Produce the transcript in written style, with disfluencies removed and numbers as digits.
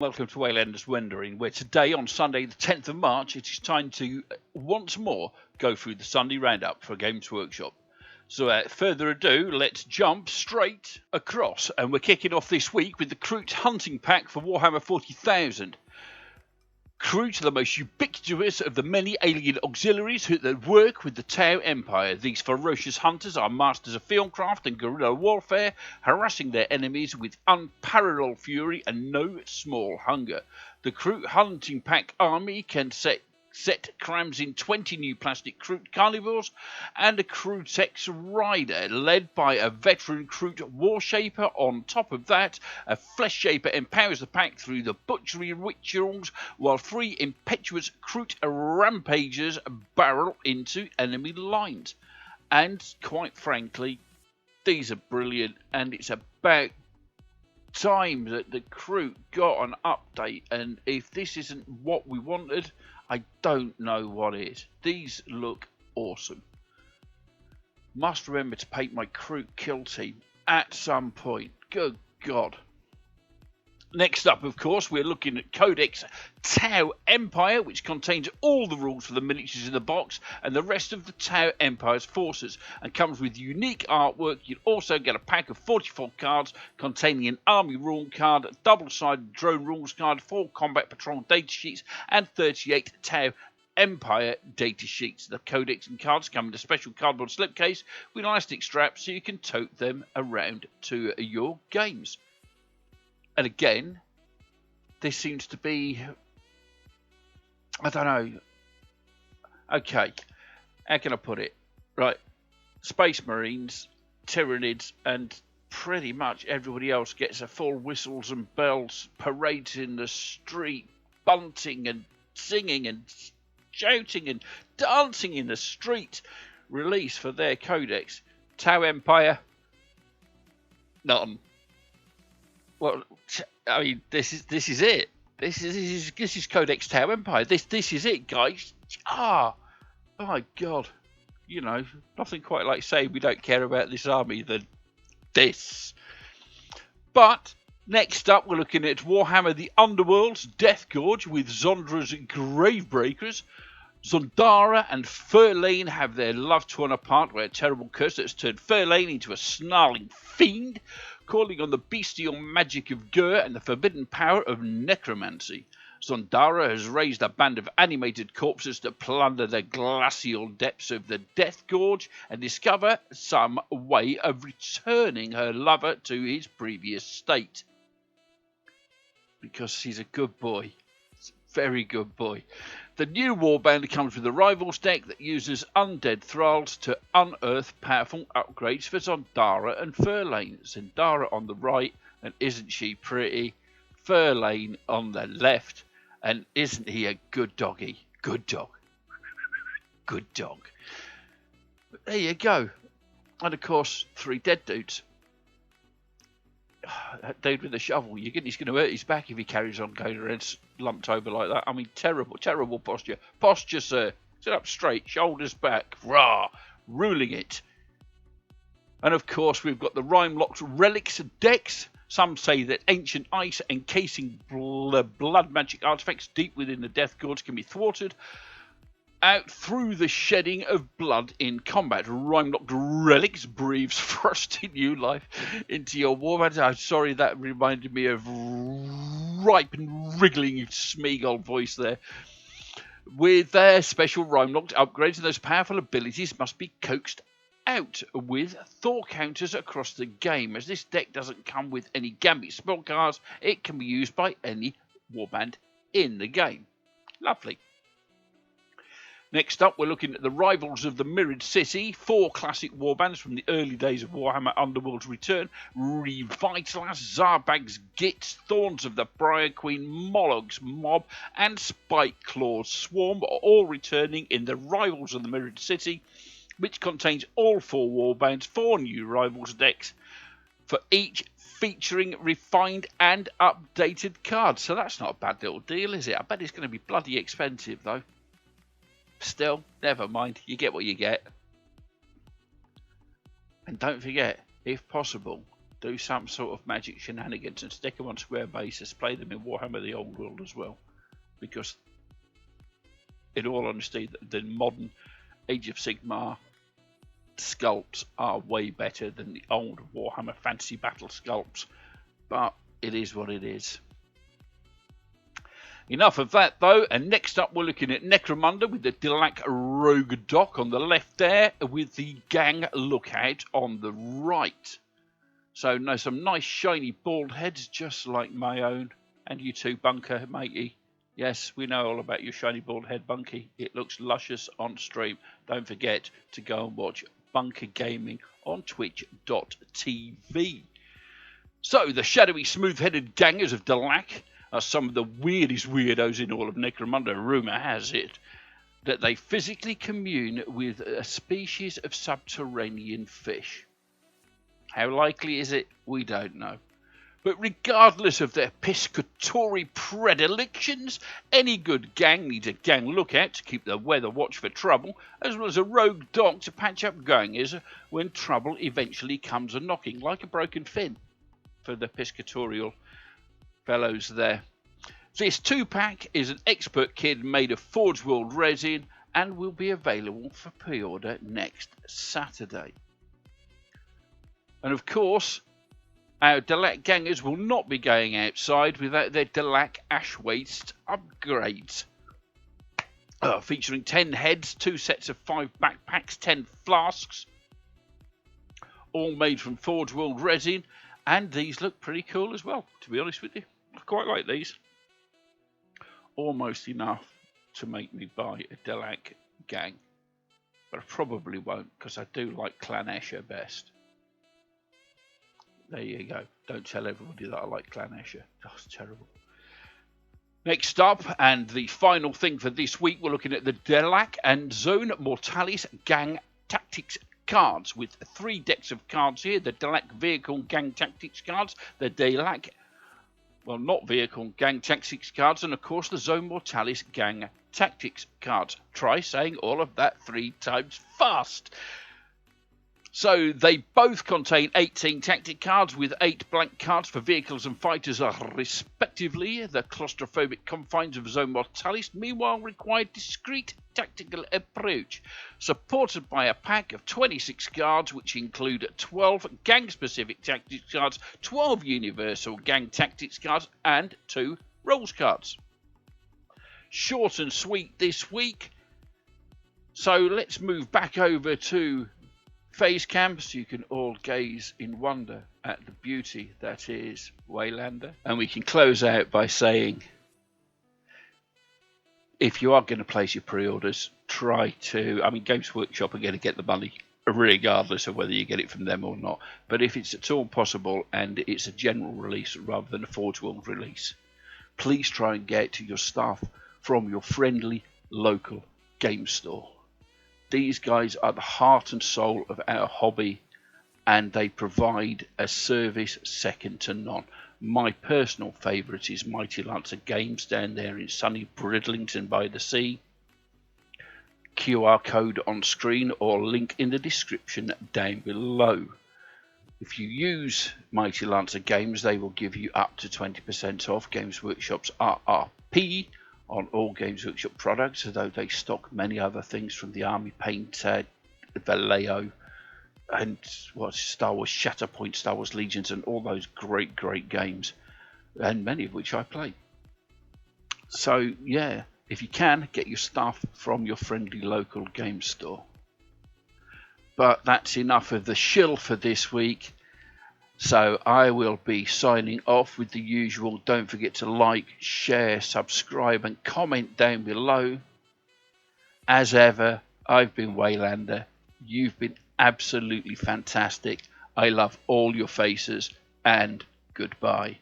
Welcome to Waylander's Rendering, where today, on Sunday the 10th of March, it is time to once more go through the Sunday roundup for Games Workshop. So without further ado, let's jump straight across. And we're kicking off this week with the Kroot Hunting Pack for Warhammer 40,000. Kroot are the most ubiquitous of the many alien auxiliaries that work with the Tau Empire. These ferocious hunters are masters of fieldcraft and guerrilla warfare, harassing their enemies with unparalleled fury and no small hunger. The Kroot Hunting Pack army can set crams in 20 new plastic Kroot carnivores and a Krootex rider led by a veteran Kroot warshaper. On top of that, a flesh shaper empowers the pack through the butchery rituals, while 3 impetuous Kroot rampagers barrel into enemy lines. And quite frankly, these are brilliant, and it's about time that the Kroot got an update, and if this isn't what we wanted, I don't know what is. These look awesome. Must remember to paint my Kroot kill team at some point. Good God. Next up, of course, we're looking at Codex Tau Empire, which contains all the rules for the miniatures in the box and the rest of the Tau Empire's forces, and comes with unique artwork. You'll also get a pack of 44 cards containing an army rule card, a double-sided drone rules card, 4 combat patrol data sheets, and 38 Tau Empire data sheets. The codex and cards come in a special cardboard slipcase with elastic straps so you can tote them around to your games. And again, this seems to be, I don't know. Okay, how can I put it? Right, Space Marines, Tyranids, and pretty much everybody else gets a full whistles and bells, parades in the street, bunting and singing and shouting and dancing in the street release for their codex. Tau Empire, none. Well, I mean, this is it. This is Codex Tau Empire. This is it, guys. Oh my God, you know, nothing quite like saying we don't care about this army than this. But next up, we're looking at Warhammer: The Underworld's Death Gorge with Zondra's Gravebreakers. Zondara and Furlane have their love torn apart by a terrible curse that's turned Furlane into a snarling fiend, calling on the bestial magic of Gur and the forbidden power of necromancy. Zondara has raised a band of animated corpses to plunder the glacial depths of the Death Gorge and discover some way of returning her lover to his previous state. Because he's a good boy. Very good boy. The new warband comes with a Rivals deck that uses undead thralls to unearth powerful upgrades for Zondara and Furlane. Zondara on the right, and isn't she pretty? Furlane on the left, and isn't he a good doggy? Good dog. Good dog. But there you go. And of course, 3 dead dudes. That dude with the shovel, he's going to hurt his back if he carries on going around lumped over like that. I mean, terrible posture. Posture, sir. Sit up straight, shoulders back. Rah! Ruling it. And of course, we've got the Rime-Locked Relics decks. Some say that ancient ice encasing blood magic artifacts deep within the Death Gorge can be thwarted out through the shedding of blood in combat. Rime-Locked Relics breathes frosty new life into your warband. I'm sorry, that reminded me of ripe and wriggling Smeagol voice there. With their special Rime-Locked upgrades, and those powerful abilities must be coaxed out with Thor counters across the game. As this deck doesn't come with any Gambit spell cards, it can be used by any warband in the game. Lovely. Next up, we're looking at the Rivals of the Mirrored City, 4 classic warbands from the early days of Warhammer Underworld's return: Revitalash, Zarbag's Gits, Thorns of the Briar Queen, Molog's Mob, and Spikeclaw's Swarm are all returning in the Rivals of the Mirrored City, which contains all 4 warbands, 4 new Rivals decks, for each featuring refined and updated cards. So that's not a bad little deal, is it? I bet it's going to be bloody expensive, though. Still, never mind, you get what you get. And don't forget, if possible, do some sort of magic shenanigans and stick them on square basis. Play them in Warhammer the Old World as well, because in all honesty, the modern Age of Sigmar sculpts are way better than the old Warhammer Fantasy Battle sculpts, but it is what it is. Enough of that though, and next up we're looking at Necromunda with the Delac Rogue Dock on the left there, with the Gang Lookout on the right. So no, some nice shiny bald heads just like my own, and you too, Bunker matey. Yes, we know all about your shiny bald head, Bunky. It looks luscious on stream. Don't forget to go and watch Bunker Gaming on twitch.tv. So, the shadowy, smooth-headed gangers of Delac are some of the weirdest weirdos in all of Necromunda. Rumour has it that they physically commune with a species of subterranean fish. How likely is it? We don't know. But regardless of their piscatory predilections, any good gang needs a gang lookout to keep the weather watch for trouble, as well as a rogue dock to patch up gangers when trouble eventually comes a-knocking, like a broken fin for the piscatorial fellows there. This 2-pack is an expert kit made of Forge World resin and will be available for pre-order next Saturday. And of course, our Delac gangers will not be going outside without their Delac Ash Waste upgrades. Featuring 10 heads, 2 sets of 5 backpacks, 10 flasks, all made from Forge World resin, and these look pretty cool as well, to be honest with you. I quite like these. Almost enough to make me buy a Delac gang, but I probably won't, because I do like Clan Escher best. There you go. Don't tell everybody that I like Clan Escher. That's terrible. Next up, and the final thing for this week, we're looking at the Delac and Zone Mortalis Gang Tactics cards, with 3 decks of cards here. The Delac Vehicle Gang Tactics cards, the Delac, well, not Vehicle Gang Tactics cards, and of course the Zone Mortalis Gang Tactics cards. Try saying all of that 3 times fast. So they both contain 18 tactic cards with 8 blank cards for vehicles and fighters respectively. The claustrophobic confines of Zone Mortalis meanwhile require discreet tactical approach, supported by a pack of 26 cards which include 12 gang-specific tactics cards, 12 universal gang tactics cards and 2 rules cards. Short and sweet this week. So let's move back over to Phase Cam so you can all gaze in wonder at the beauty that is Waylander. And we can close out by saying, if you are going to place your pre-orders, try to, Games Workshop are going to get the money regardless of whether you get it from them or not. But if it's at all possible and it's a general release rather than a Forge World release, please try and get your stuff from your friendly local game store. These guys are the heart and soul of our hobby, and they provide a service second to none. My personal favourite is Mighty Lancer Games down there in sunny Bridlington by the sea. QR code on screen or link in the description down below. If you use Mighty Lancer Games, they will give you up to 20% off Games Workshop's RRP on all Games Workshop products, although they stock many other things from the Army Painter, Vallejo, and Star Wars Shatterpoint, Star Wars Legions, and all those great games, and many of which I play. So yeah, if you can, get your stuff from your friendly local game store. But that's enough of the shill for this week. So I will be signing off with the usual. Don't forget to like, share, subscribe and comment down below. As ever, I've been Waylander. You've been absolutely fantastic. I love all your faces and goodbye.